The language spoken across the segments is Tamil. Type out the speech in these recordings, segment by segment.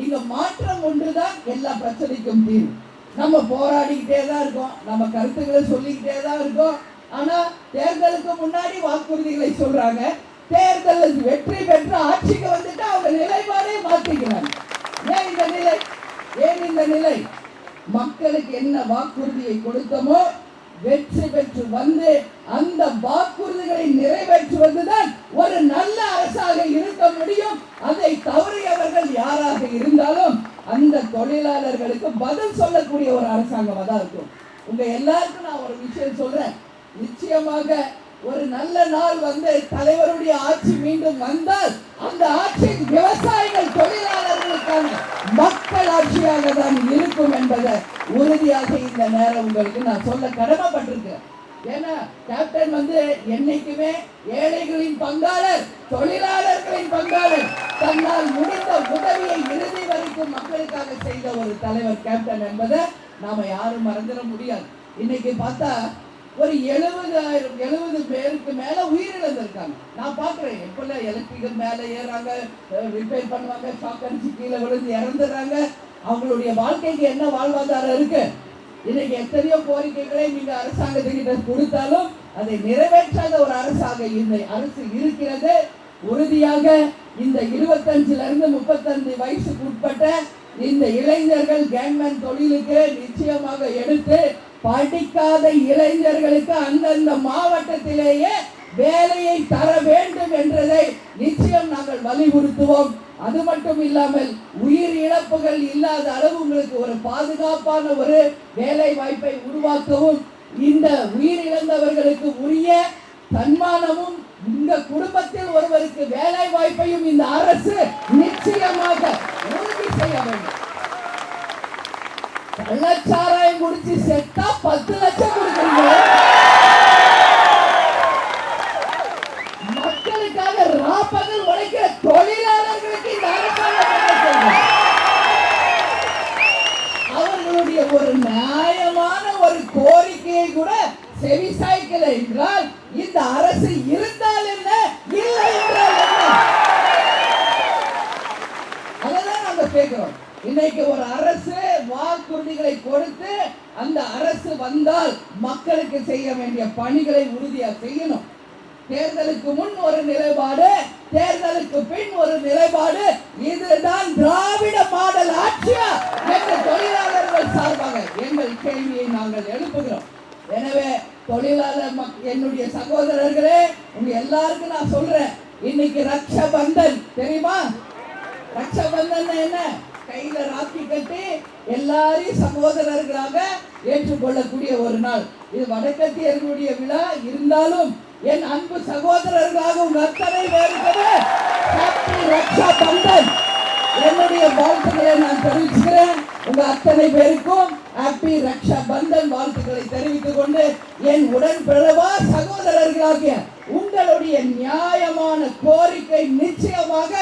இங்க மாற்றம் ஒன்றுதான் எல்லா பிரச்சனைக்கும் தீர்வு. நம்ம போராடிக்கிட்டே தான் இருக்கோம், நம்ம கருத்துக்களை சொல்லிக்கிட்டே தான் இருக்கோம். ஆனா தேர்தலுக்கு முன்னாடி வாக்குறுதிகளை சொல்றாங்க, தேர்தலில் வெற்றி பெற்று ஆட்சிக்கு வந்துட்டு அவங்க நிலைப்பாடே மாத்திக்கிறாங்க. ஏன் இந்த நிலை? ஏன் இந்த நிலை? மக்களுக்கு என்ன வாக்குறுதியை கொடுத்தமோ வெற்றி பெற்று வந்து அந்த வாக்குறுதிகளை நிறைவேற்றுவதுதான் ஒரு நல்ல அரசாக இருக்க முடியும். அதை தவறியவர்கள் யாராக இருந்தாலும் அந்த தொழிலாளர்களுக்கு பதில் சொல்லக்கூடிய ஒரு அரசாங்கமாக தான் இருக்கும். உங்க எல்லாருக்கும் நான் ஒரு விஷயம் சொல்றேன், நிச்சயமாக ஒரு நல்ல நாள் வந்து தலைவருடைய ஆட்சி மீண்டும் வந்தால் அந்த ஆட்சி விவசாயிகள் தொழிலாளர்களுக்கான மக்கள் ஆட்சியாக தான் இருக்கும் என்பதை உறுதியாக இந்த நேரம் உங்களுக்கு நான் சொல்ல கடமைப்பட்டிருக்கேன். ஏன்னா கேப்டன் வந்து என்னைக்குமே ஏழைகளின் பங்காளர், தொழிலாளர்களின் பங்காளர், தன்னால் முடிந்த உதவியை இறுதி வரைக்கும் மக்களுக்காக செய்த ஒரு தலைவர் கேப்டன் என்பதை நாம யாரும் மறந்துட முடியாது. இன்னைக்கு பார்த்தா ஒரு 70 பேருக்கு மேல உயிரிழந்திருக்காங்க. நான் பாக்குறேன், எப்பல எலக்ட்ரிக்கல் மேல ஏறாங்க, ரிப்பேர் பண்ணுவாங்க, ஷாக் அடிச்சு கீழே விழுந்து இறந்துடுறாங்க. அவங்களுடைய வாழ்க்கைக்கு என்ன வாழ்வாதாரம் இருக்கு? இன்னைக்கு எத்தனையோ கோரிக்கைகளை நீங்க அரசாங்கத்துக்கிட்ட கொடுத்தாலும் அதை நிறைவேற்றாத ஒரு அரசாக இந்த அரசு இருக்கிறது. உறுதியாக இந்த 25 இருந்து 35 வயசுக்கு உட்பட்ட இந்த இளைஞர்கள் கேங்மேன் தொழிலுக்கு நிச்சயமாக எடுத்து படிக்காத இளைஞர்களுக்கு அந்தந்த மாவட்டத்திலேயே வேலையை தர வேண்டும் என்றதை நிச்சயம் நாங்கள் வலியுறுத்துவோம். அது மட்டும் இல்லாமல் உயிர் இழப்புகள் இல்லாத அளவு உங்களுக்கு ஒரு பாதுகாப்பான ஒரு வேலை வாய்ப்பை உருவாக்கவும், இந்த உயிர் இழந்தவர்களுக்கு உரிய சன்மானமும், இந்த குடும்பத்தில் ஒருவருக்கு வேலை வாய்ப்பையும் இந்த அரசு நிச்சயமாக உறுதி செய்ய வேண்டும். கள்ளச்சாராயம் குடிச்சு செத்தா 10 லட்சம் கொடுக்குறீங்க. மக்களுக்காக ராப்பகல் உழைக்கிற தொழிலாளர்களுக்கு இந்த அரசாங்கம் அவர்களுடைய ஒரு நியாயமான ஒரு கோரிக்கையை கூட செவிசாய்க்கல என்றால் இந்த அரசு இருந்தால் என்ன, இல்லை என்றால் என்ன? அதான் நாங்க கேட்கிறோம். இன்னைக்கு ஒரு அரசு வாக்குறுதிகளை கொடுத்து அந்த அரசு வந்தால் மக்களுக்கு செய்ய வேண்டிய பணிகளை உறுதியாக செய்யணும். தேர்தலுக்கு முன் ஒரு நிலைப்பாடு, தேர்தலுக்கு பின் ஒரு நிலைப்பாடு. இதுதான் திராவிட மாடல் ஆட்சியா என்ற தொழிலாளர்கள் சார்பாக எங்கள் கேள்வியை நாங்கள் எழுப்புகிறோம். எனவே தொழிலாளர் என்னுடைய சகோதரர்களே, உங்க எல்லாருக்கும் நான் சொல்றேன், இன்னைக்கு ரக்ஷாபந்தன் தெரியுமா? ரக்ஷாபந்தன் என்ன? கையில ராக்கி கட்டி எல்லாரையும் சகோதரர்களாக ஏற்றுக்கொள்ளக்கூடிய ஒரு நாள். இது வடக்கத்தியர்களுடைய விழா இருந்தாலும் என் அன்பு சகோதரர்களாக உங்க அத்தனை பேருக்கு ரக்ஷாபந்தன் என்னுடைய வாழ்த்துக்களை நான் தெரிவிச்சுக்கிறேன். உங்க அத்தனை பேருக்கும் ஹாப்பி ரக்ஷாபந்தன் வாழ்த்துக்களை தெரிவித்துக் கொண்டு என் உடன்பிறவா சகோதரர்களாகிய உங்களுடைய நியாயமான கோரிக்கை நிச்சயமாக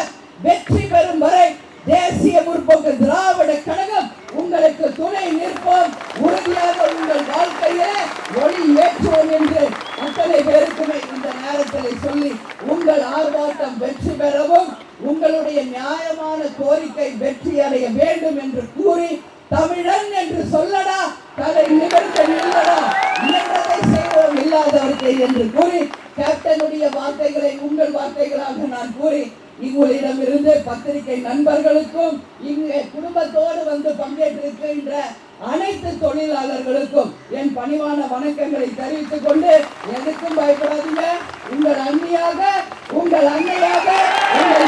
வெற்றி பெறும் வரை தேசிய முற்போக்கு திராவிட கழகம் உங்களுக்கு துணை நிற்போம். உறுதியாக உங்கள் வாழ்க்கையை ஒளி ஏற்றுவோம் என்று அத்தனை பேருக்குமே இந்த நேரத்தில் சொல்லி உங்கள் ஆர்ப்பாட்டம் வெற்றி பெறவும் உங்களுடைய நியாயமான கோரிக்கை வெற்றி அடைய வேண்டும் என்று கூறி, தமிழன் என்று சொல்லடா, தலை நிமிர்ந்து நில்லடா, இயன்றதை செய்வோம் இல்லாதவர்களை என்று கூறி கேப்டனுடைய வார்த்தைகளை உங்கள் வார்த்தைகளாக நான் கூறி உங்களிடமிருந்து பத்திரிகை நண்பர்களுக்கும் இங்கே குடும்பத்தோடு வந்து பங்கேற்றிருக்கின்ற அனைத்து தொழிலாளர்களுக்கும் என் பணிவான வணக்கங்களை தெரிவித்துக் கொண்டு, எதுக்கும் பயப்படாதீங்க. உங்கள் அண்ணியாக, உங்கள் அன்னையாக, உங்கள்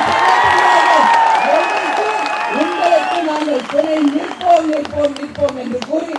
உங்களுக்கு நாங்கள் துணை நிற்போம் நிற்போம் நிற்போம் என்று கூறி